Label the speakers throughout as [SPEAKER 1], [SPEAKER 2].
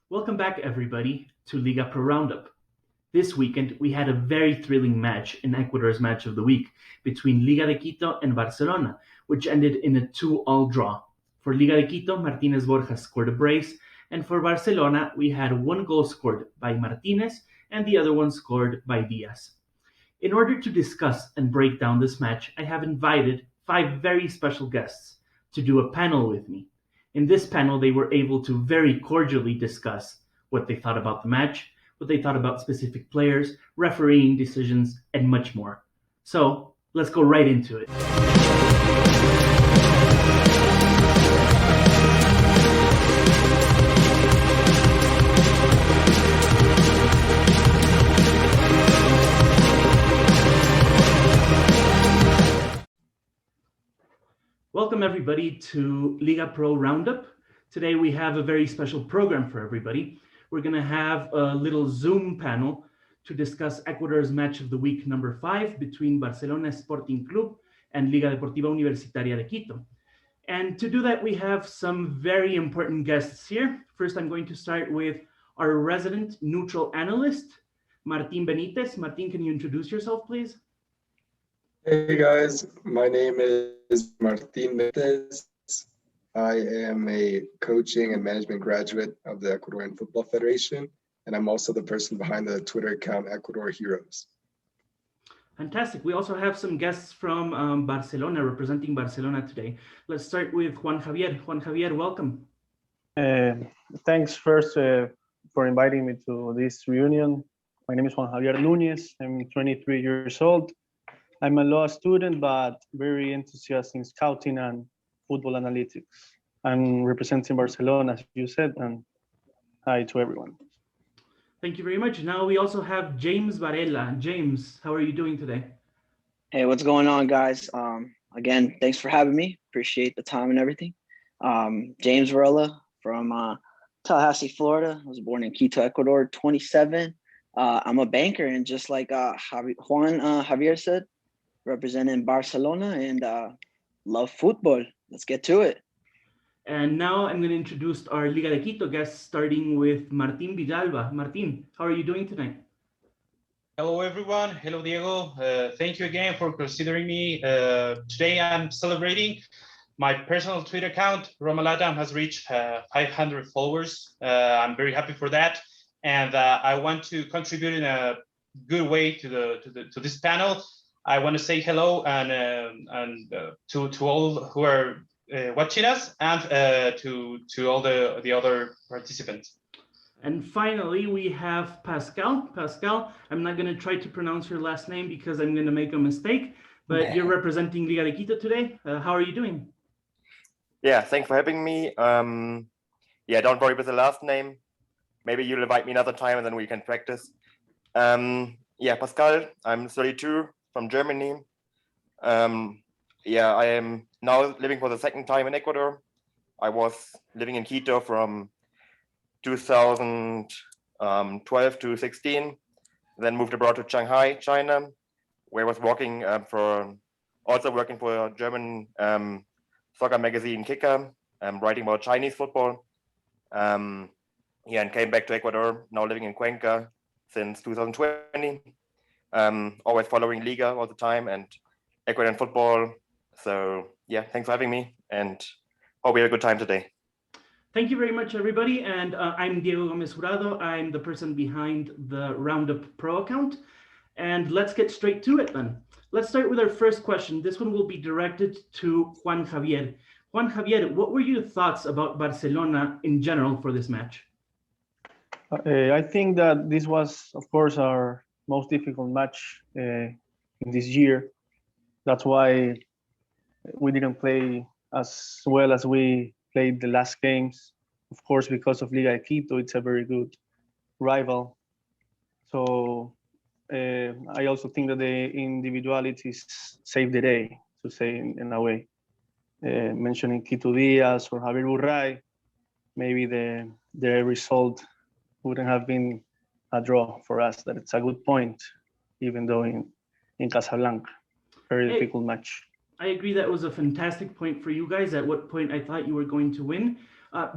[SPEAKER 1] Welcome back, everybody, to Liga Pro Roundup. This weekend, we had a very thrilling match in Ecuador's Match of the Week between Liga de Quito and Barcelona, which ended in a 2-all draw. For Liga de Quito, Martinez Borja scored a brace, and for Barcelona, we had one goal scored by Martinez and the other one scored by Diaz. In order to discuss and break down this match, I have invited 5 very special guests to do a panel with me. In this panel, they were able to very cordially discuss what they thought about the match, what they thought about specific players, refereeing decisions, and much more. So, let's go right into it. Welcome everybody to Liga Pro Roundup. Today we have a very special program for everybody. We're going to have a little Zoom panel to discuss Ecuador's Match of the Week number 5 between Barcelona Sporting Club and Liga Deportiva Universitaria de Quito. And to do that, we have some very important guests here. First, I'm going to start with our resident neutral analyst, Martín Benítez. Martín, can you introduce yourself, please?
[SPEAKER 2] Hey guys, my name is Martín Benítez. I am a coaching and management graduate of the Ecuadorian Football Federation, and I'm also the person behind the Twitter account Ecuador Heroes.
[SPEAKER 1] Fantastic. We also have some guests from Barcelona, representing Barcelona today. Let's start with Juan Xavier. Juan Xavier, welcome.
[SPEAKER 3] Thanks first for inviting me to this reunion. My name is Juan Javier Nuñez. I'm 23 years old. I'm a law student, but very enthusiastic in scouting and football analytics. I'm representing Barcelona, as you said, and hi to everyone.
[SPEAKER 1] Thank you very much. Now we also have James Varela. James, how are you doing today?
[SPEAKER 4] Hey, what's going on, guys? Again, thanks for having me. Appreciate the time and everything. James Varela from Tallahassee, Florida. I was born in Quito, Ecuador, 27. I'm a banker, and just like Juan Javier said, representing Barcelona and love football. Let's get to it.
[SPEAKER 1] And now I'm going to introduce our Liga de Quito guests, starting with Martín Villalba. Martín, how are you doing tonight?
[SPEAKER 5] Hello, everyone. Hello, Diego. Thank you again for considering me. Today I'm celebrating my personal Twitter account. Romalata has reached 500 followers. I'm very happy for that. And I want to contribute in a good way to this panel. I want to say hello and to all who are watching us, and to all the other participants.
[SPEAKER 1] And finally, we have Pascal. Pascal, I'm not going to try to pronounce your last name because I'm going to make a mistake, but you're representing Liga de Quito today. How are you doing?
[SPEAKER 6] Yeah, thanks for having me. Yeah, don't worry with the last name. Maybe you'll invite me another time and then we can practice. Yeah, Pascal, I'm 32. From Germany. Yeah, I am now living for the second time in Ecuador. I was living in Quito from 2012 to 16, then moved abroad to Shanghai, China, where I was working for a German soccer magazine Kicker, writing about Chinese football. Yeah, and came back to Ecuador, now living in Cuenca since 2020. Always following Liga all the time and Ecuadorian football. So yeah, thanks for having me and hope we have a good time today.
[SPEAKER 1] Thank you very much, everybody. And I'm Diego Gomezjurado. I'm the person behind the Roundup Pro account. And let's get straight to it then. Let's start with our first question. This one will be directed to Juan Javier. Juan Javier, what were your thoughts about Barcelona in general for this match?
[SPEAKER 3] I think that this was, of course, our most difficult match in this year. That's why we didn't play as well as we played the last games. Of course, because of Liga de Quito, it's a very good rival. So I also think that the individualities saved the day, to say in a way. Mentioning Quito Diaz or Javier Burray, maybe the result wouldn't have been a draw for us. That it's a good point, even though in Casablanca, very difficult match.
[SPEAKER 1] I agree that was a fantastic point for you guys. At what point I thought you were going to win.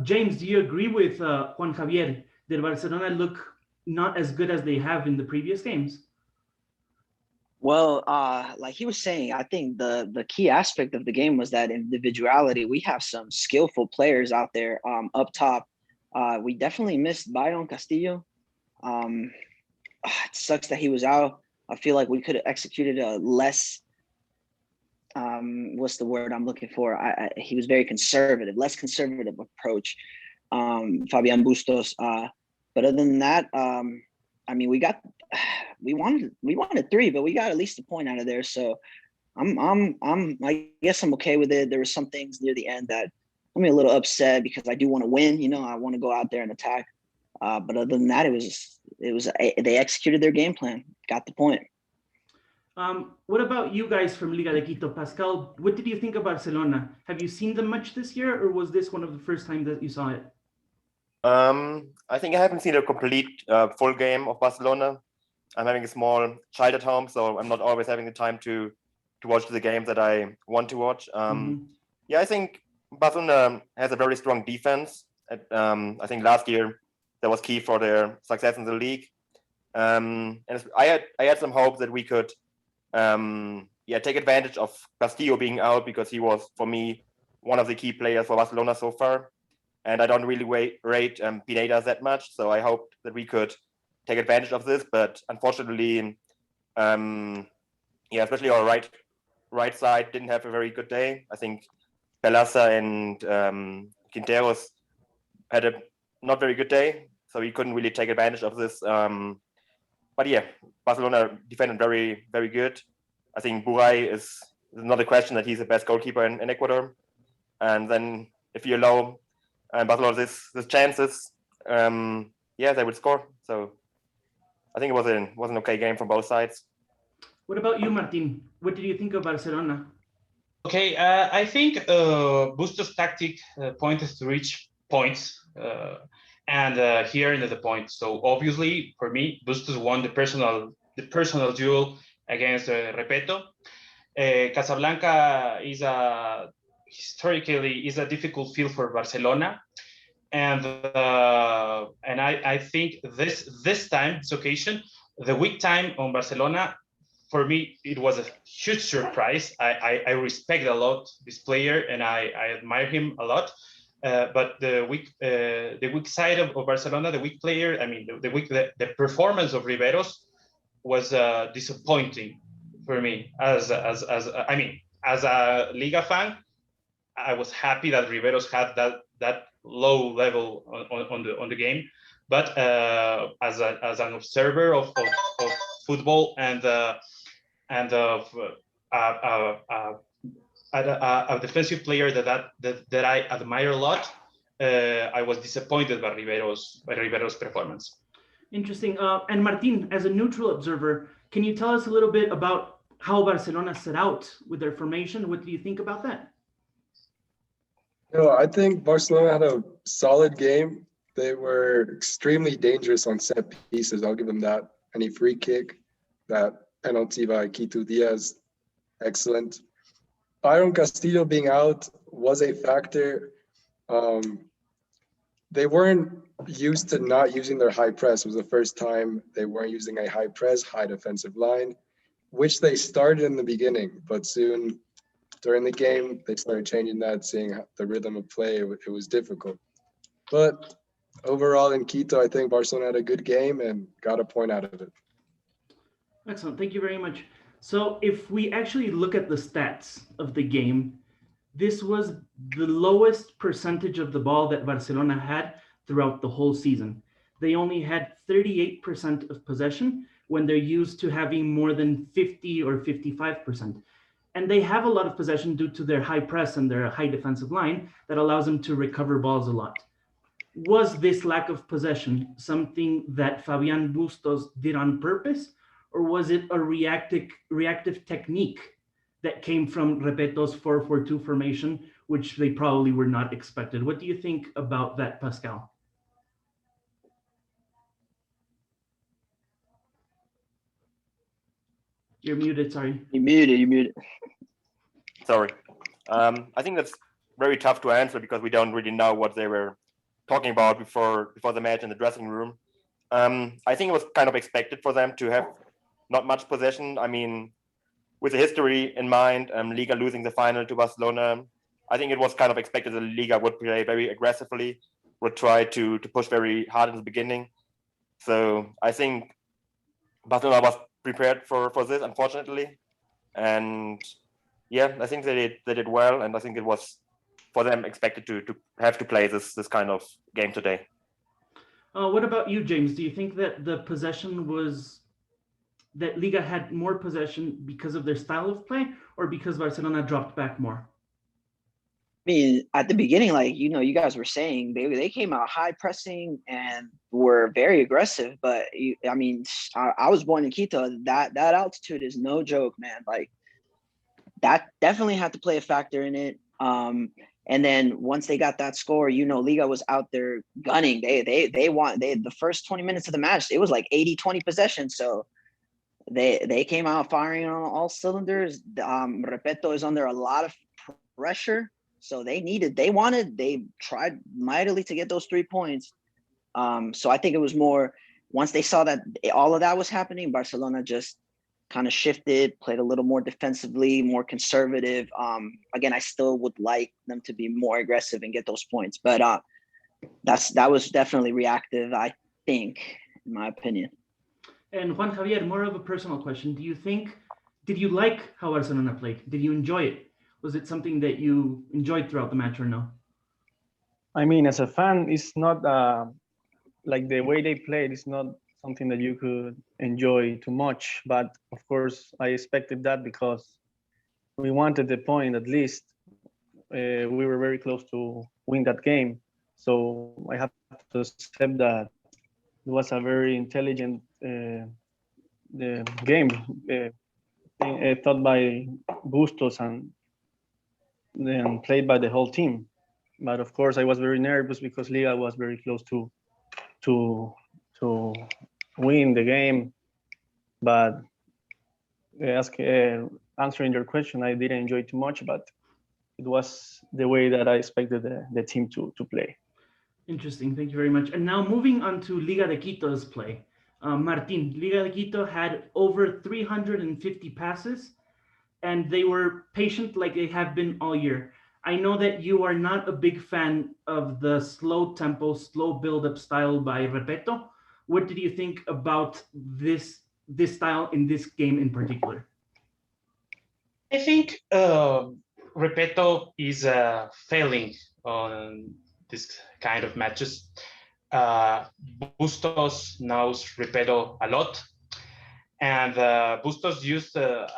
[SPEAKER 1] James, do you agree with Juan Javier? Did Barcelona look not as good as they have in the previous games?
[SPEAKER 4] Well, like he was saying, I think the key aspect of the game was that individuality. We have some skillful players out there up top. We definitely missed Byron Castillo. It sucks that he was out. I feel like we could have executed a less, what's the word I'm looking for? He was very conservative, less conservative approach, Fabian Bustos. But other than that, I mean, we wanted 3, but we got at least a point out of there. So I guess I'm okay with it. There were some things near the end that I'm a little upset because I do want to win. You know, I want to go out there and attack. But other than that, they executed their game plan, got the point.
[SPEAKER 1] What about you guys from Liga de Quito? Pascal, what did you think of Barcelona? Have you seen them much this year, or was this one of the first times that you saw it?
[SPEAKER 6] I think I haven't seen a complete full game of Barcelona. I'm having a small child at home, so I'm not always having the time to watch the games that I want to watch. Yeah, I think Barcelona has a very strong defense. I think last year that was key for their success in the league. And I had some hope that we could take advantage of Castillo being out, because he was, for me, one of the key players for Barcelona so far. And I don't really rate Pineda that much, so I hoped that we could take advantage of this. But unfortunately, especially our right side didn't have a very good day. I think Pelasa and Quinteros had a not very good day, so we couldn't really take advantage of this. But yeah, Barcelona defended very, very good. I think Buray is not a question that he's the best goalkeeper in Ecuador. And then if you allow Barcelona this chances, they would score. So I think it was an okay game from both sides.
[SPEAKER 1] What about you, Martin? What did you think of Barcelona?
[SPEAKER 5] Okay, I think Bustos' tactic pointed to reach points, and here into the point. So obviously, for me, Bustos won the personal duel against Repeto. Casablanca historically is a difficult field for Barcelona, and I think this occasion, the weak time on Barcelona, for me, it was a huge surprise. I respect a lot this player, and I admire him a lot. But the weak side of Barcelona, the weak player, I mean, the performance of Riveros was disappointing for me. As a Liga fan, I was happy that Riveros had that low level on the game. But as an observer of football and of a defensive player that I admire a lot, I was disappointed by Riveros' performance.
[SPEAKER 1] Interesting. And Martin, as a neutral observer, can you tell us a little bit about how Barcelona set out with their formation? What do you think about that?
[SPEAKER 2] I think Barcelona had a solid game. They were extremely dangerous on set pieces. I'll give them that. Any free kick, that penalty by Quito Diaz, excellent. Byron Castillo being out was a factor. They weren't used to not using their high press. It was the first time they weren't using a high press, high defensive line, which they started in the beginning, but soon during the game, they started changing that, seeing the rhythm of play. It was difficult. But overall in Quito, I think Barcelona had a good game and got a point out of it.
[SPEAKER 1] Excellent. Thank you very much. So if we actually look at the stats of the game, this was the lowest percentage of the ball that Barcelona had throughout the whole season. They only had 38% of possession when they're used to having more than 50 or 55%. And they have a lot of possession due to their high press and their high defensive line that allows them to recover balls a lot. Was this lack of possession something that Fabian Bustos did on purpose, or was it a reactive technique that came from Repeto's 4-4-2 formation, which they probably were not expected? What do you think about that, Pascal? You're muted, sorry.
[SPEAKER 4] You muted.
[SPEAKER 6] Sorry. I think that's very tough to answer because we don't really know what they were talking about before the match in the dressing room. I think it was kind of expected for them to have not much possession. I mean, with the history in mind, Liga losing the final to Barcelona, I think it was kind of expected that Liga would play very aggressively, would try to push very hard in the beginning. So I think Barcelona was prepared for this, unfortunately. And yeah, I think they did well, and I think it was for them expected to have to play this kind of game today.
[SPEAKER 1] What about you, James? Do you think that the possession was that Liga had more possession because of their style of play, or because Barcelona dropped back more?
[SPEAKER 4] I mean, at the beginning, like, you guys were saying, they came out high pressing and were very aggressive. But I mean, I was born in Quito. That altitude is no joke, man. Like, that definitely had to play a factor in it. And then once they got that score, Liga was out there gunning. The first 20 minutes of the match, it was like 80-20 possession. So they came out firing on all cylinders. Repeto is under a lot of pressure. So they tried mightily to get those 3 points. So I think it was more, once they saw that all of that was happening, Barcelona just kind of shifted, played a little more defensively, more conservative. Again, I still would like them to be more aggressive and get those points, but that was definitely reactive, I think, in my opinion.
[SPEAKER 1] And Juan Javier, more of a personal question. Did you like how Barcelona played? Did you enjoy it? Was it something that you enjoyed throughout the match or no?
[SPEAKER 3] I mean, as a fan, it's not like the way they played is not something that you could enjoy too much. But of course, I expected that because we wanted the point at least. We were very close to win that game. So I have to accept that it was a very intelligent game thought by Bustos and then played by the whole team. But of course, I was very nervous because Liga was very close to win the game. But answering your question, I didn't enjoy too much, but it was the way that I expected the team to play.
[SPEAKER 1] Interesting. Thank you very much. And now moving on to Liga de Quito's play. Martín, Liga de Quito had over 350 passes, and they were patient like they have been all year. I know that you are not a big fan of the slow tempo, slow build-up style by Repeto. What did you think about this style in this game in particular?
[SPEAKER 5] I think Repeto is failing on this kind of matches. Bustos knows Repeto a lot, and Bustos used a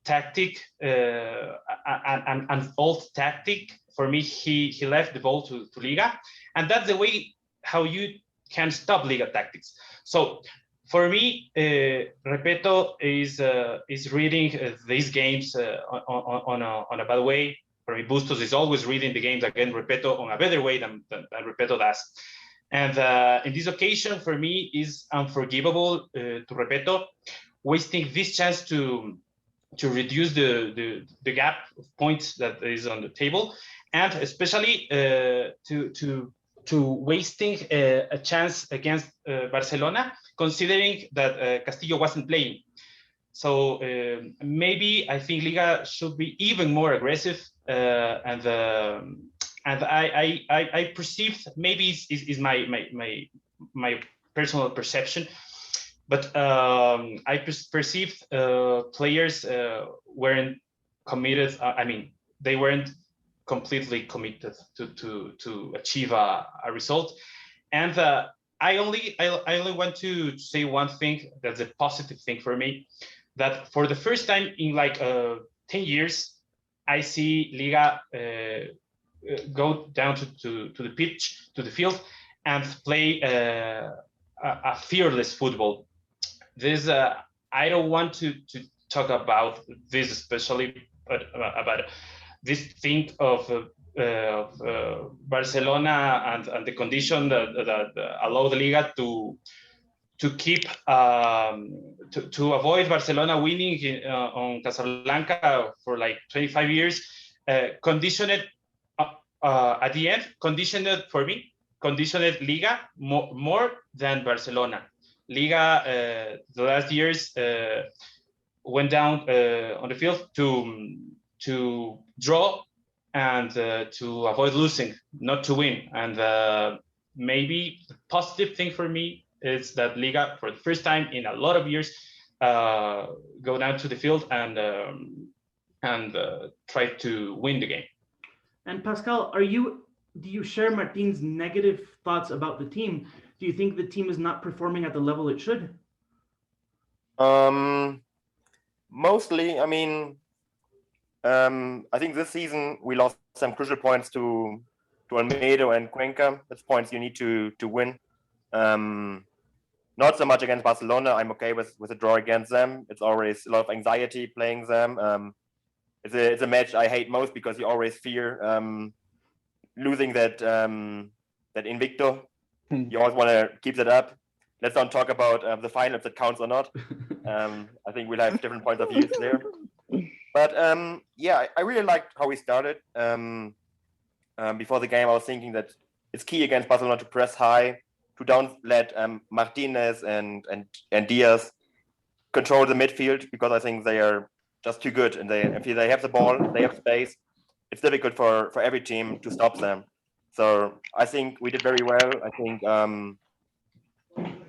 [SPEAKER 5] tactic, an old tactic. For me, he left the ball to Liga, and that's the way how you can stop Liga tactics. So for me, Repeto is reading these games on a bad way. For me, Bustos is always reading the games against Repeto on a better way than Repeto does. And in this occasion, for me, is unforgivable to Repeto, wasting this chance to reduce the gap of points that is on the table, and especially to wasting a chance against Barcelona, considering that Castillo wasn't playing. So maybe I think Liga should be even more aggressive, and I perceived, maybe is my personal perception, but I perceived players weren't committed. I mean, they weren't completely committed to achieve a result. And I only want to say one thing that's a positive thing for me, that for the first time in like 10 years, I see Liga go down to the pitch, to the field, and play a fearless football. This I don't want to talk about this especially, but about this thing of Barcelona and the condition that allow the Liga to keep to avoid Barcelona winning on Casablanca for like 25 years, conditioned At the end, conditioned Liga more than Barcelona. Liga the last years went down on the field to draw and to avoid losing, not to win. And maybe the positive thing for me is that Liga, for the first time in a lot of years, go down to the field and try to win the game.
[SPEAKER 1] And Pascal, do you share Martin's negative thoughts about the team? Do you think the team is not performing at the level it should?
[SPEAKER 6] Mostly, I mean, I think this season we lost some crucial points to Almeida and Cuenca. That's points you need to win. Not so much against Barcelona. I'm okay with a draw against them. It's always a lot of anxiety playing them. It's a match I hate most because you always fear losing that Invicto. You always want to keep that up. Let's not talk about the final if that counts or not. I think we'll have different points of view there. But yeah, I really liked how we started. Before the game, I was thinking that it's key against Barcelona to press high, to don't let Martinez and Diaz control the midfield, because I think they are just too good. And if they have the ball, they have space. It's difficult for every team to stop them. So I think we did very well. I think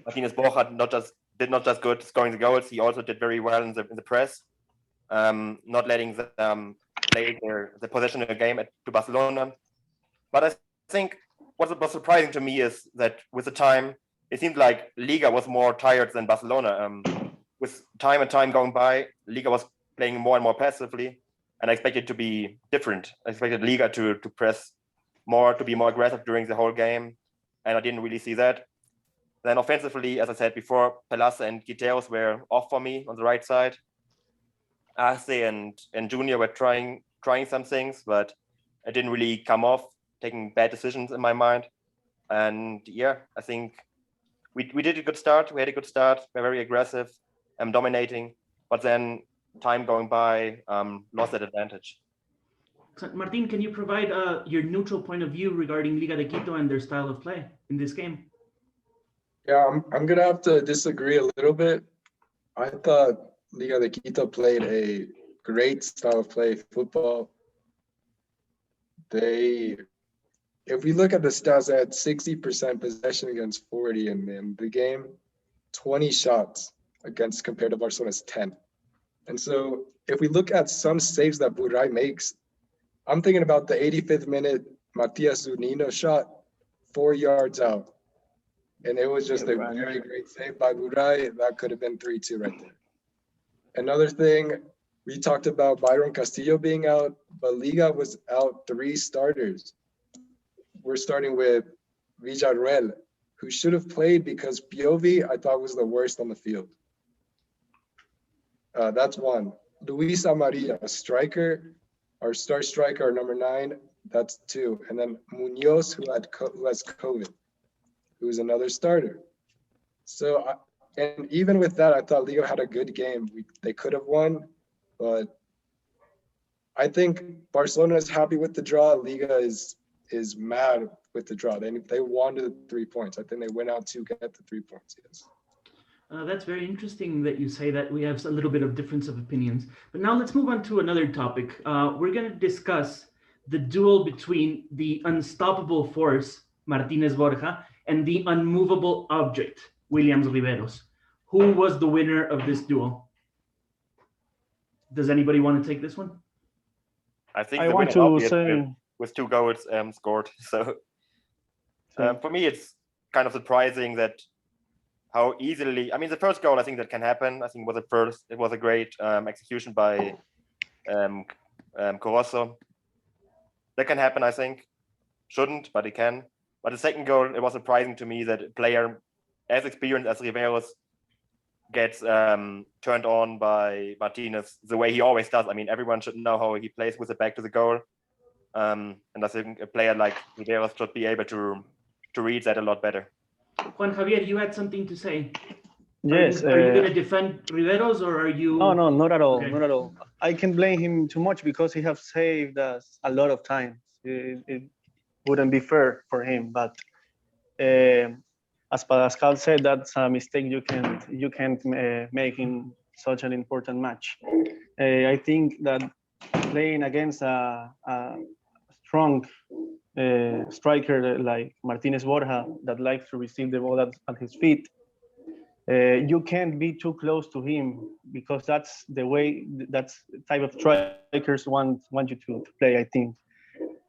[SPEAKER 6] Martinez Borja did not just good scoring the goals. He also did very well in the press, not letting them play the possessional game to Barcelona. But I think what was surprising to me is that with the time, it seemed like Liga was more tired than Barcelona. With time and time going by, Liga was playing more and more passively, and I expected it to be different. I expected Liga to press more, to be more aggressive during the whole game, and I didn't really see that. Then offensively, as I said before, Pelaza and Quiteos were off for me on the right side. Arce and Junior were trying some things, but it didn't really come off, taking bad decisions in my mind. And yeah, I think we did a good start. We had a good start. We're very aggressive and dominating, but then time going by, lost that advantage.
[SPEAKER 1] Martin, can you provide your neutral point of view regarding Liga de Quito and their style of play in this game?
[SPEAKER 2] Yeah, I'm gonna have to disagree a little bit. I thought Liga de Quito played a great style of play football. If we look at the stats, they had 60% possession against 40 in the game, 20 shots compared to Barcelona's 10. And so if we look at some saves that Buray makes, I'm thinking about the 85th minute Matias Zunino shot 4 yards out. And it was just a very great save by Buray. That could have been 3-2 right there. Another thing, we talked about Byron Castillo being out, but Liga was out 3 starters. We're starting with Villalba, who should have played because Piovi, I thought, was the worst on the field. That's one. Luis Amarilla, a striker, our star striker, our number 9, that's 2. And then Munoz, who has COVID, who's another starter. So, and even with that, I thought Liga had a good game. They could have won, but I think Barcelona is happy with the draw. Liga is mad with the draw. They wanted 3 points. I think they went out to get the 3 points, yes.
[SPEAKER 1] That's very interesting that you say that we have a little bit of difference of opinions. But now let's move on to another topic. We're going to discuss the duel between the unstoppable force, Martinez Borja, and the unmovable object, Williams Riveros. Who was the winner of this duel? Does anybody want to take this one?
[SPEAKER 6] I think
[SPEAKER 3] I want to say
[SPEAKER 6] with 2 goals scored. So for me, it's kind of surprising that how easily. I mean, the first goal, I think that can happen. I think it was a great execution by Corozo. That can happen, I think. Shouldn't, but it can. But the second goal, it was surprising to me that a player as experienced as Riveros gets turned on by Martinez the way he always does. I mean, everyone should know how he plays with the back to the goal. And I think a player like Riveros should be able to read that a lot better.
[SPEAKER 1] Juan Javier, you had something to say.
[SPEAKER 3] yes.
[SPEAKER 1] Are you going to defend Riveros or are you?
[SPEAKER 3] No, not at all.
[SPEAKER 1] Okay.
[SPEAKER 3] Not at all. I can blame him too much because he has saved us a lot of times. wouldn't be fair for him. But as Pascal said, that's a mistake you can't make in such an important match. I think that playing against a strong striker like Martinez Borja that likes to receive the ball at his feet, you can't be too close to him, because that's the way, that's the type of strikers want you to play. I think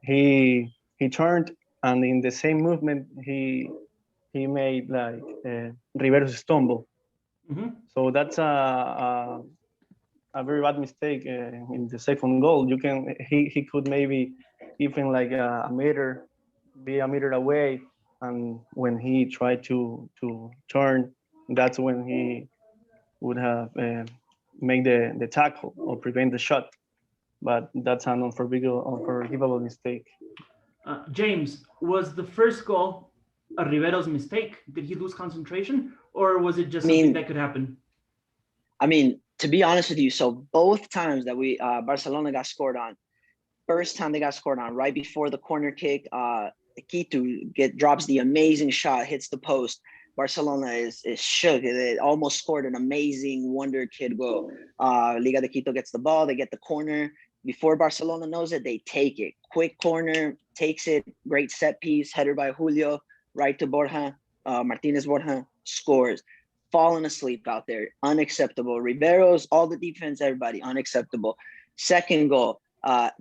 [SPEAKER 3] he turned, and in the same movement he made like Riveros stumble.
[SPEAKER 1] Mm-hmm.
[SPEAKER 3] So that's a very bad mistake in the second goal. He could maybe even like be a meter away, and when he tried to turn, that's when he would have made the tackle or prevent the shot. But that's an unforgivable mistake.
[SPEAKER 1] James, was the first goal a Riveros mistake? Did he lose concentration, or was it just something that could happen?
[SPEAKER 4] I mean, to be honest with you, so both times that we Barcelona got scored on, first time they got scored on, right before the corner kick, Quito drops the amazing shot, hits the post. Barcelona is shook. It almost scored an amazing wonder kid goal. Liga de Quito gets the ball, they get the corner. Before Barcelona knows it, they take it. Quick corner, takes it, great set piece, header by Julio, right to Borja, Martinez Borja, scores. Falling asleep out there, unacceptable. Riveros, all the defense, everybody, unacceptable. Second goal,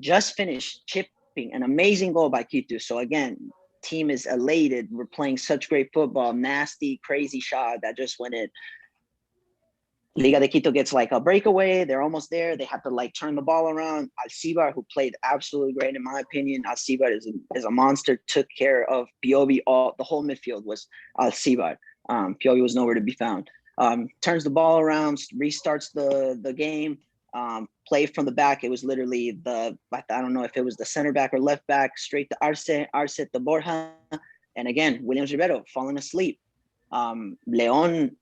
[SPEAKER 4] just finished chipping, an amazing goal by Quito. So again, team is elated. We're playing such great football, nasty, crazy shot that just went in. Liga de Quito gets like a breakaway. They're almost there. They have to like turn the ball around. Alcibar, who played absolutely great in my opinion. Alcibar is a monster. Took care of Piovi. The whole midfield was Alcibar. Piovi was nowhere to be found. Turns the ball around, restarts the game. Play from the back. It was literally I don't know if it was the center back or left back, straight to Arce to Borja. And again, Williams Rivero falling asleep. Leon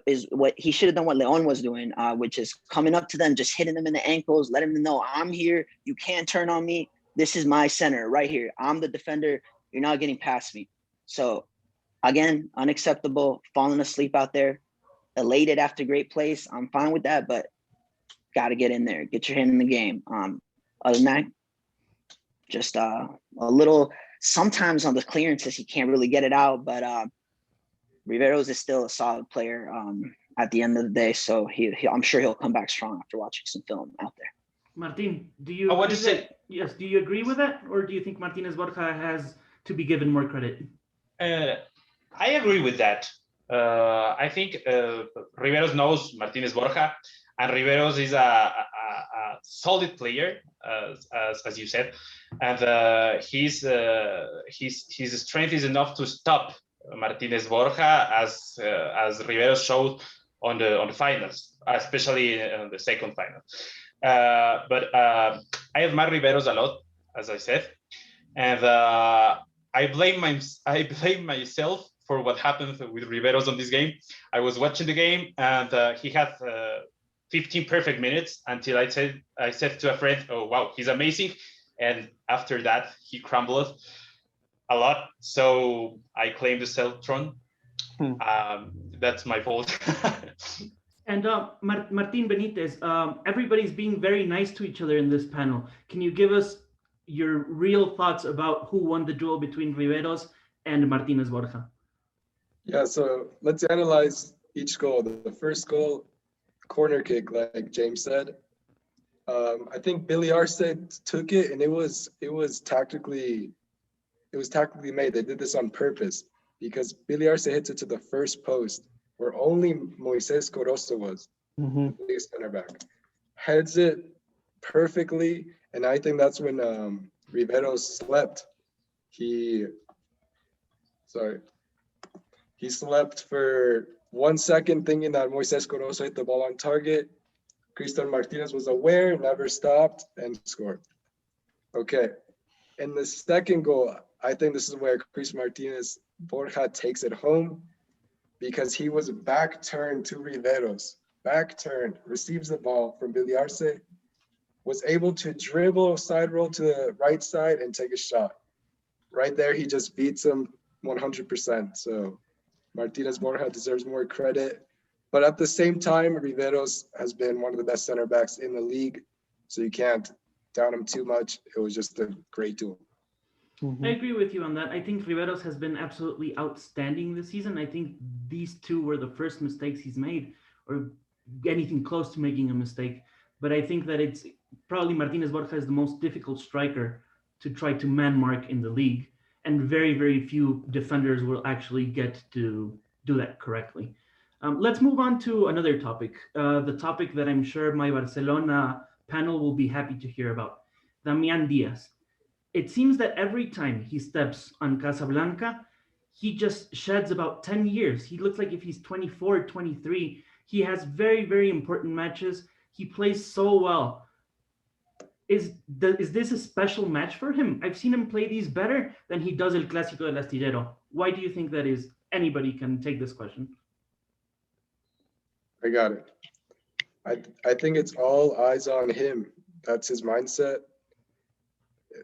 [SPEAKER 4] is what he should have done, what Leon was doing, which is coming up to them, just hitting them in the ankles, letting them know, I'm here. You can't turn on me. This is my center right here. I'm the defender. You're not getting past me. So again, unacceptable, falling asleep out there, elated after great plays. I'm fine with that, but got to get in there, get your hand in the game. Other than that, just a little, sometimes on the clearances, he can't really get it out, but Riveros is still a solid player at the end of the day. So I'm sure he'll come back strong after watching some film out there.
[SPEAKER 1] Martin, do you agree with that? Yes, do you agree with that? Or do you think Martinez Borja has to be given more credit?
[SPEAKER 5] I agree with that. I think Riveros knows Martinez Borja, and Riveros is a solid player, as you said, and his strength is enough to stop Martinez Borja, as Riveros showed on the finals, especially in the second final. But I admire Riveros a lot, as I said, and I blame myself for what happened with Riveros on this game. I was watching the game, and he had 15 perfect minutes until I said to a friend, "Oh wow, he's amazing," and after that he crumbled a lot. So I claim the Celtron. That's my fault.
[SPEAKER 1] And Martin, Benítez, everybody's being very nice to each other in this panel. Can you give us your real thoughts about who won the duel between Riveros and Martinez Borja?
[SPEAKER 2] Yeah, so let's analyze each goal. The first goal, corner kick, like James said. I think Billy Arce took it, and it was tactically made. They did this on purpose because Billy Arce hits it to the first post where only Moises Corozo was, the biggest center back. Heads it perfectly, and I think that's when Riveros slept. He slept for 1 second thinking that Moises Corozo hit the ball on target. Cristian Martinez was aware, never stopped, and scored. Okay. In the second goal, I think this is where Cristian Martinez Borja takes it home because he was back turned to Riveros. Back turned, receives the ball from Billy Arce, was able to dribble, side roll to the right side and take a shot. right there, he just beats him 100%. So Martinez Borja deserves more credit. But at the same time, Riveros has been one of the best center backs in the league. So you can't down him too much. It was just a great duel.
[SPEAKER 1] I agree with you on that. I think Riveros has been absolutely outstanding this season. I think these two were the first mistakes he's made, or anything close to making a mistake. But I think that it's probably Martinez Borja is the most difficult striker to try to man mark in the league. And very, very few defenders will actually get to do that correctly. Let's move on to another topic, the topic that I'm sure my Barcelona panel will be happy to hear about, Damian Diaz. It seems that every time he steps on Casablanca, he just sheds about 10 years. He looks like if he's 24, 23. He has very, very important matches. He plays so well. Is this a special match for him? I've seen him play these better than he does El Clásico del Astillero. Why do you think that is? Anybody can take this question.
[SPEAKER 2] I got it. I think it's all eyes on him. That's his mindset.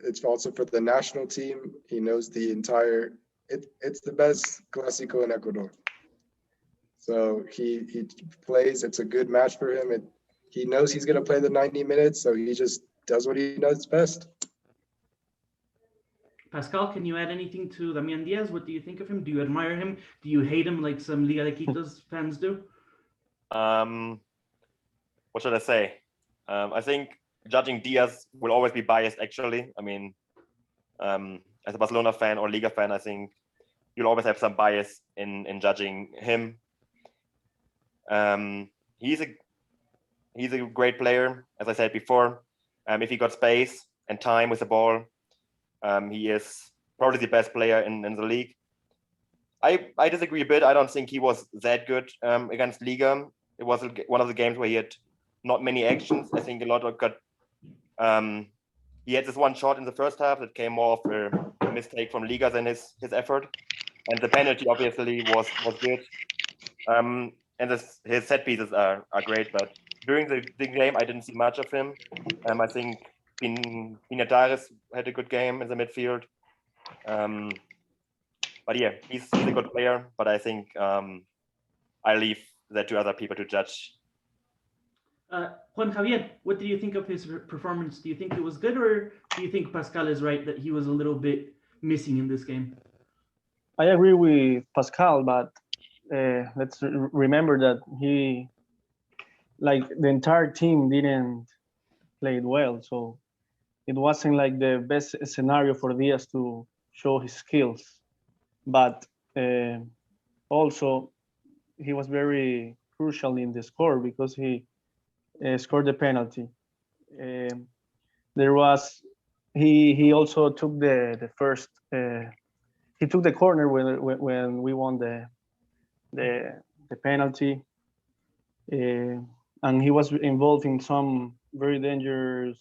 [SPEAKER 2] It's also for the national team. He knows the entire. It's the best Clásico in Ecuador. So he plays. It's a good match for him. He knows he's going to play the 90 minutes, so he just does what he knows best.
[SPEAKER 1] Pascal, can you add anything to Damian Diaz? What do you think of him? Do you admire him? Do you hate him like some Liga de Quito's fans do?
[SPEAKER 6] What should I say? I think judging Diaz will always be biased, actually. I mean, as a Barcelona fan or Liga fan, I think you'll always have some bias in judging him. He's a great player, as I said before. If he got space and time with the ball, he is probably the best player in the league. I disagree a bit. I don't think he was that good against Liga. It was one of the games where he had not many actions. I think a lot of he had this one shot in the first half that came more of a mistake from Liga than his effort. And the penalty obviously was good. And his set pieces are great, but during the game I didn't see much of him. I think Benítez had a good game in the midfield. But yeah, he's a good player, but I think I leave that to other people to judge.
[SPEAKER 1] Juan Xavier, what do you think of his performance? Do you think it was good, or do you think Pascal is right that he was a little bit missing in this game?
[SPEAKER 3] I agree with Pascal, but let's remember that the entire team didn't play it well. So it wasn't like the best scenario for Diaz to show his skills. But also, he was very crucial in the score because he scored the penalty. He also took the first. He took the corner when we won the penalty, and he was involved in some very dangerous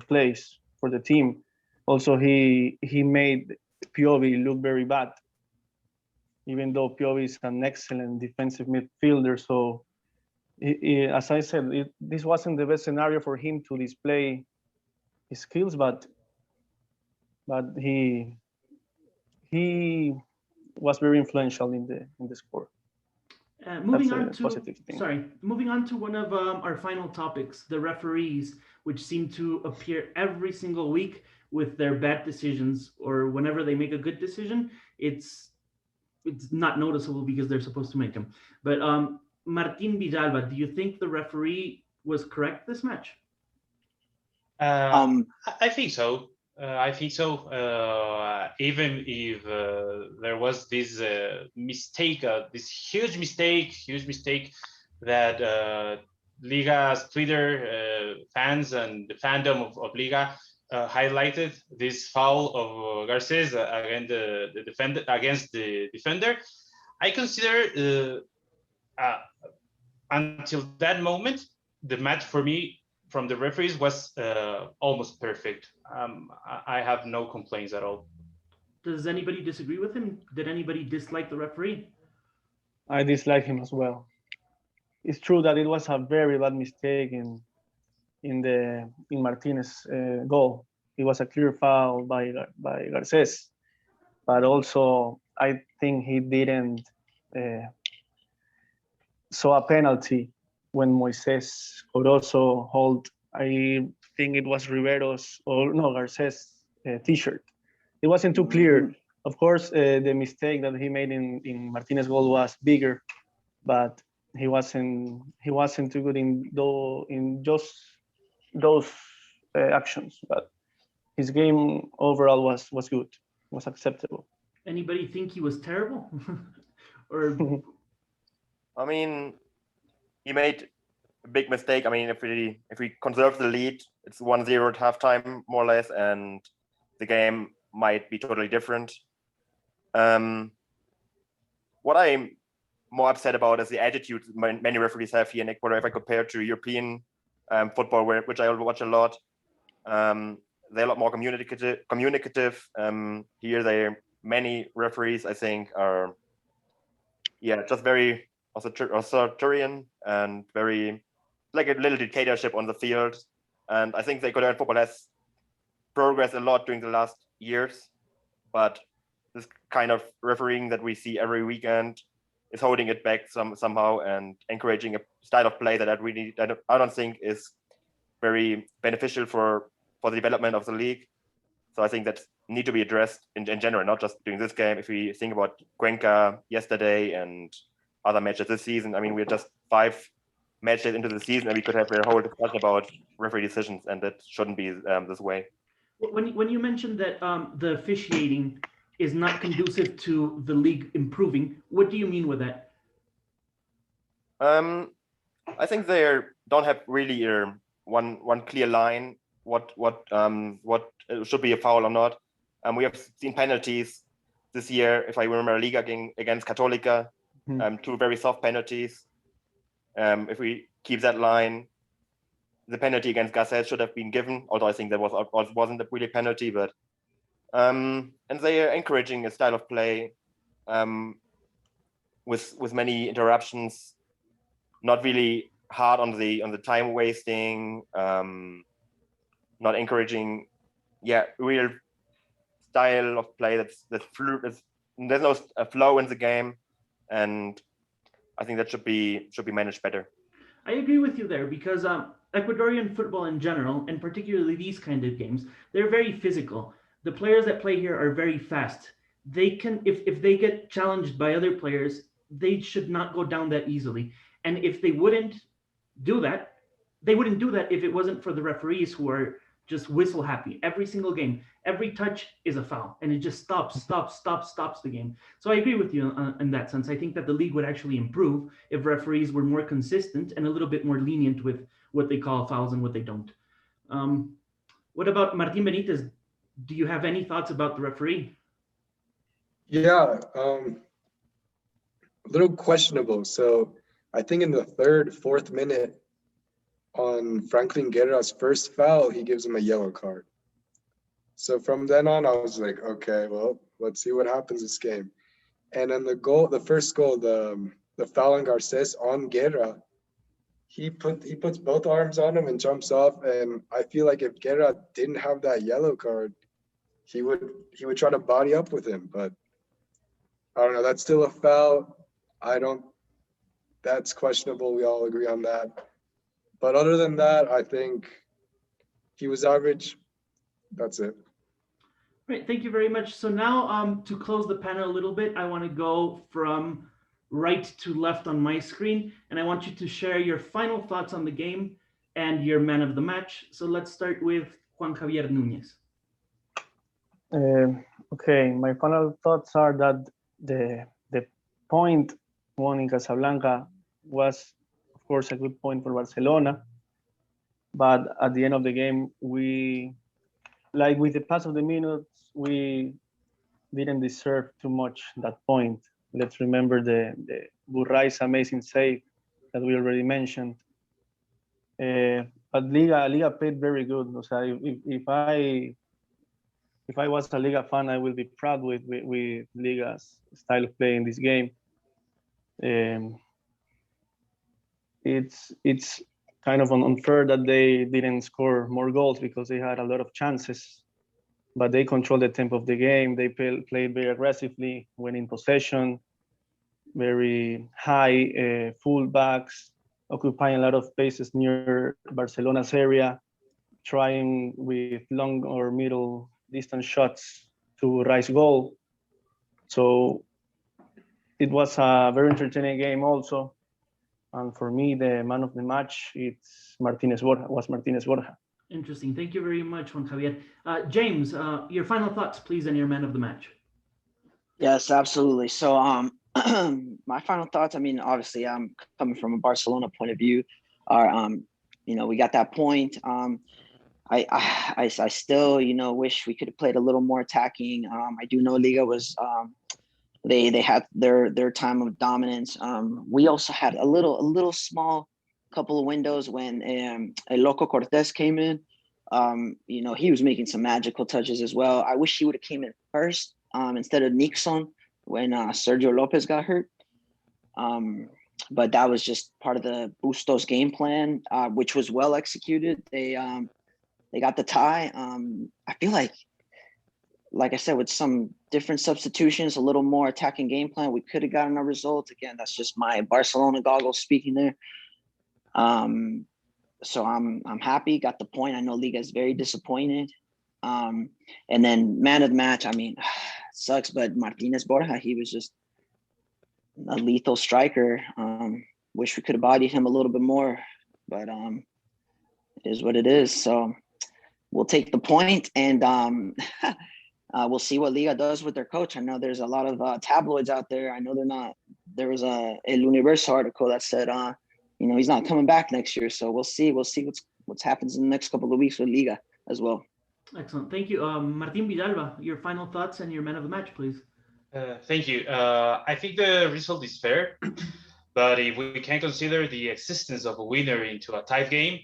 [SPEAKER 3] plays for the team. Also, he made Piovi look very bad, even though Piovi is an excellent defensive midfielder. So, as I said, this wasn't the best scenario for him to display his skills, but he was very influential in the score.
[SPEAKER 1] Moving on to one of our final topics, the referees, which seem to appear every single week with their bad decisions, or whenever they make a good decision, it's not noticeable because they're supposed to make them. But Martín Villalba, do you think the referee was correct this match?
[SPEAKER 5] I think so. Even if there was this mistake, this huge mistake that Liga's Twitter fans and the fandom of Liga highlighted, this foul of Garces against the defender. I consider until that moment, the match for me from the referees was almost perfect. I have no complaints at all.
[SPEAKER 1] Does anybody disagree with him? Did anybody dislike the referee?
[SPEAKER 3] I dislike him as well. It's true that it was a very bad mistake in Martinez's goal. It was a clear foul by Garces, but also I think he didn't saw a penalty when Moises Corozo hold. I think it was Rivero's or no Garces T-shirt. It wasn't too clear. Of course, the mistake that he made in Martinez's goal was bigger, but he wasn't too good in just those actions. But his game overall was good, was acceptable.
[SPEAKER 1] Anybody think he was terrible? Or
[SPEAKER 6] I mean, he made a big mistake. I mean, if we conserve the lead, it's 1-0 at halftime, more or less, and the game might be totally different. What I'm more upset about is the attitude many referees have here in Ecuador. If I compare to European football, which I watch a lot, they're a lot more communicative. Here, many referees, I think, are just very authoritarian and very like a little dictatorship on the field. And I think the Ecuadorian football has progressed a lot during the last years, but this kind of refereeing that we see every weekend is holding it back somehow and encouraging a style of play that I don't think is very beneficial for the development of the league. So I think that need to be addressed in general, not just during this game. If we think about Cuenca yesterday and other matches this season, I mean, we're just 5 matches into the season and we could have a whole discussion about referee decisions, and that shouldn't be this way.
[SPEAKER 1] When you mentioned that the officiating is not conducive to the league improving, what do you mean with that?
[SPEAKER 6] I think they don't have really one clear line what should be a foul or not. We have seen penalties this year, if I remember, Liga against Católica, 2 very soft penalties. If we keep that line, the penalty against Garces should have been given, although I think that wasn't a really penalty. But and they are encouraging a style of play with many interruptions, not really hard on the time wasting, not encouraging, real style of play that's there's no flow in the game, and I think that should be managed better.
[SPEAKER 1] I agree with you there because Ecuadorian football in general, and particularly these kind of games, they're very physical. The players that play here are very fast. They can, if they get challenged by other players, they should not go down that easily. And if they wouldn't do that, if it wasn't for the referees who are just whistle happy every single game. Every touch is a foul, and it just stops the game. So I agree with you in that sense. I think that the league would actually improve if referees were more consistent and a little bit more lenient with what they call fouls and what they don't. What about Martín Benítez? Do you have any thoughts about the referee?
[SPEAKER 2] Yeah, a little questionable. So I think in the 3rd, 4th minute on Franklin Guerra's first foul, he gives him a yellow card. So from then on, I was like, okay, well, let's see what happens this game. And then the first goal, the foul on Garces on Guerra, he puts both arms on him and jumps off. And I feel like if Guerra didn't have that yellow card, he would try to body up with him. But I don't know, that's still a foul. That's questionable. We all agree on that. But other than that, I think he was average. That's it.
[SPEAKER 1] Great, thank you very much. So now to close the panel a little bit, I want to go from right to left on my screen, and I want you to share your final thoughts on the game and your man of the match. So let's start with Juan Javier Nuñez.
[SPEAKER 3] Okay, my final thoughts are that the point won in Casablanca was, of course, a good point for Barcelona. But at the end of the game, like with the pass of the minutes, we didn't deserve too much that point. Let's remember the Burrai's amazing save that we already mentioned. But Liga played very good. So if I was a Liga fan, I will be proud with Liga's style of play in this game. It's kind of unfair that they didn't score more goals because they had a lot of chances. but they controlled the tempo of the game. They played very aggressively, winning possession, very high fullbacks, occupying a lot of spaces near Barcelona's area, trying with long or middle distance shots to raise goal. So it was a very entertaining game also. And for me, the man of the match, it's Martinez Borja.
[SPEAKER 1] Interesting. Thank you very much, Juan Javier. James, your final thoughts, please, and your man of the match.
[SPEAKER 4] Yes, absolutely. So, my final thoughts. I mean, obviously, I'm coming from a Barcelona point of view. We got that point. I still, wish we could have played a little more attacking. I do know Liga was, they had their time of dominance. We also had a little small couple of windows when El Loco Cortés came in. He was making some magical touches as well. I wish he would have came in first instead of Nixon when Sergio Lopez got hurt. But that was just part of the Bustos game plan, which was well executed. They got the tie. I feel like I said, with some different substitutions, a little more attacking game plan, we could have gotten a result. Again, that's just my Barcelona goggles speaking there. So I'm happy, got the point. I know Liga is very disappointed. And then man of the match, I mean, sucks, but Martinez Borja, he was just a lethal striker. Wish we could have bodied him a little bit more, but it is what it is. So we'll take the point, and we'll see what Liga does with their coach. I know there's a lot of tabloids out there. I know there was a El Universo article that said, he's not coming back next year. So we'll see what's happens in the next couple of weeks with Liga as well.
[SPEAKER 1] Excellent. Thank you. Martín Villalba, your final thoughts and your man of the match, please.
[SPEAKER 5] Thank you. I think the result is fair, but if we can consider the existence of a winner into a tight game,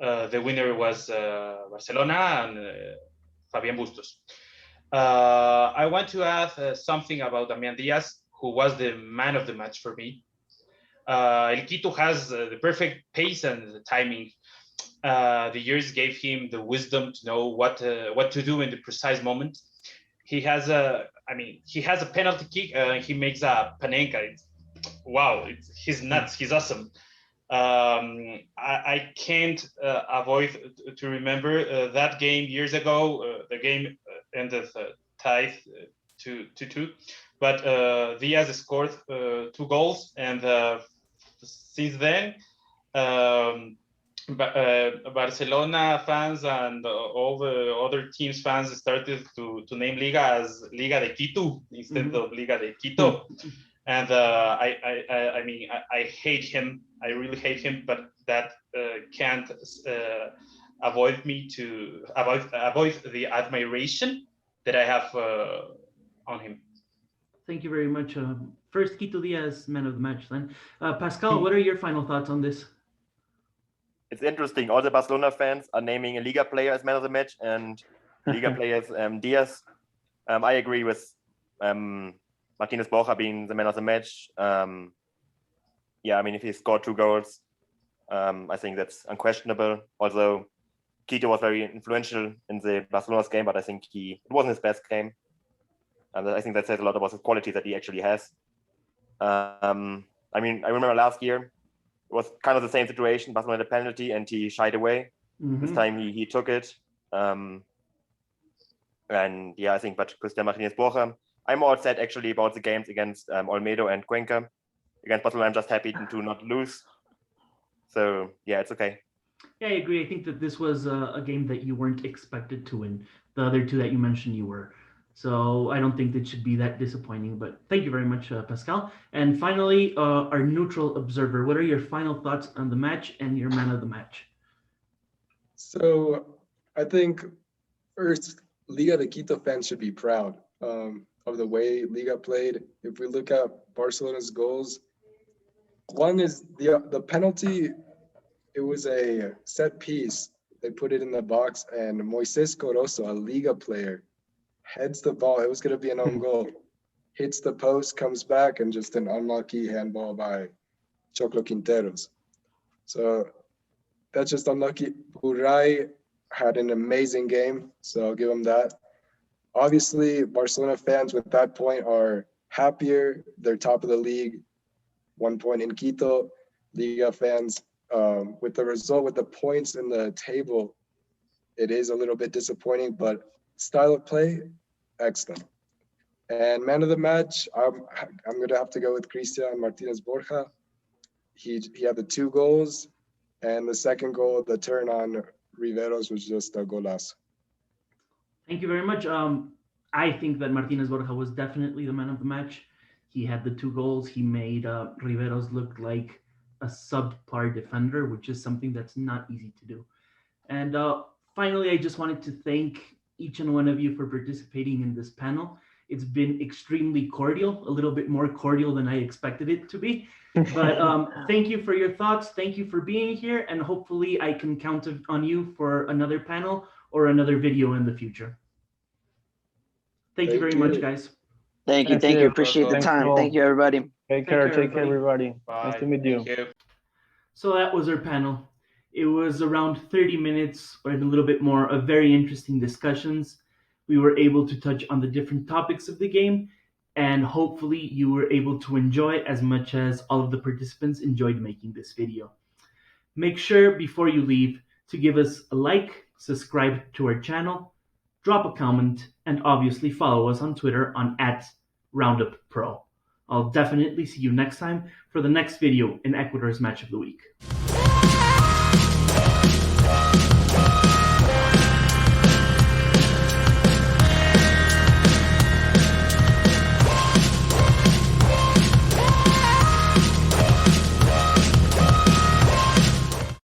[SPEAKER 5] the winner was Barcelona and Fabián Bustos. I want to add something about Damián Díaz, who was the man of the match for me. El Quito has the perfect pace and the timing. The years gave him the wisdom to know what to do in the precise moment. He has a penalty kick. He makes a panenka. He's nuts. He's awesome. I can't avoid to remember that game years ago. The game ended tied 2-2, but Diaz scored 2 goals, and since then, Barcelona fans and all the other teams' fans started to name Liga as Liga de Quito instead of Liga de Quito. And I hate him. I really hate him, but that can't avoid the admiration that I have on him.
[SPEAKER 1] Thank you very much. First, Quito Diaz, man of the match. Then, Pascal, what are your final thoughts on this?
[SPEAKER 6] It's interesting. All the Barcelona fans are naming a Liga player as man of the match and Liga players Diaz. I agree with Martinez Borja being the man of the match. If he scored 2 goals, I think that's unquestionable. Although Quito was very influential in the Barcelona's game, but I think it wasn't his best game. And I think that says a lot about the quality that he actually has. I remember last year, it was kind of the same situation. Barcelona had a penalty and he shied away. This time he took it. I think, but Cristian Martinez Borja, I'm all set actually about the games against Olmedo and Cuenca. Against Barcelona, I'm just happy to not lose. So, yeah, it's okay.
[SPEAKER 1] Yeah, I agree. I think that this was a game that you weren't expected to win. The other 2 that you mentioned, you were. So I don't think that should be that disappointing. But thank you very much, Pascal. And finally, our neutral observer, what are your final thoughts on the match and your man of the match?
[SPEAKER 2] So I think first, Liga de Quito fans should be proud of the way Liga played. If we look at Barcelona's goals, one is the penalty. It was a set piece. They put it in the box, and Moises Corozo, a Liga player, heads the ball. It was going to be an own goal. Hits the post, comes back, and just an unlucky handball by Choclo Quinteros. So that's just unlucky. Buray had an amazing game, so I'll give him that. Obviously, Barcelona fans with that point are happier. They're top of the league, 1 point in Quito. Liga fans, with the result, with the points in the table, it is a little bit disappointing, but style of play, excellent. And man of the match, I'm gonna have to go with Cristian Martinez Borja. He had the 2 goals, and the second goal, the turn on Riveros, was just a golazo.
[SPEAKER 1] Thank you very much. I think that Martinez Borja was definitely the man of the match. He had the 2 goals. He made Riveros look like a subpar defender, which is something that's not easy to do. And finally, I just wanted to thank each and one of you for participating in this panel. It's been extremely cordial, a little bit more cordial than I expected it to be. But thank you for your thoughts. Thank you for being here. And hopefully I can count on you for another panel or another video in the future. Thank you very much, guys.
[SPEAKER 4] Thank you.
[SPEAKER 3] Thank you.
[SPEAKER 4] Appreciate the
[SPEAKER 5] Thanks
[SPEAKER 4] time.
[SPEAKER 3] all.
[SPEAKER 4] Thank you, everybody.
[SPEAKER 3] Take care,
[SPEAKER 1] everybody.
[SPEAKER 3] everybody.
[SPEAKER 5] Bye.
[SPEAKER 3] Nice to meet you.
[SPEAKER 5] Thank you.
[SPEAKER 1] So that was our panel. It was around 30 minutes or a little bit more of very interesting discussions. We were able to touch on the different topics of the game, and hopefully you were able to enjoy as much as all of the participants enjoyed making this video. Make sure before you leave to give us a like, subscribe to our channel, drop a comment, and obviously follow us on Twitter on @RoundupPro. I'll definitely see you next time for the next video in Ecuador's Match of the Week.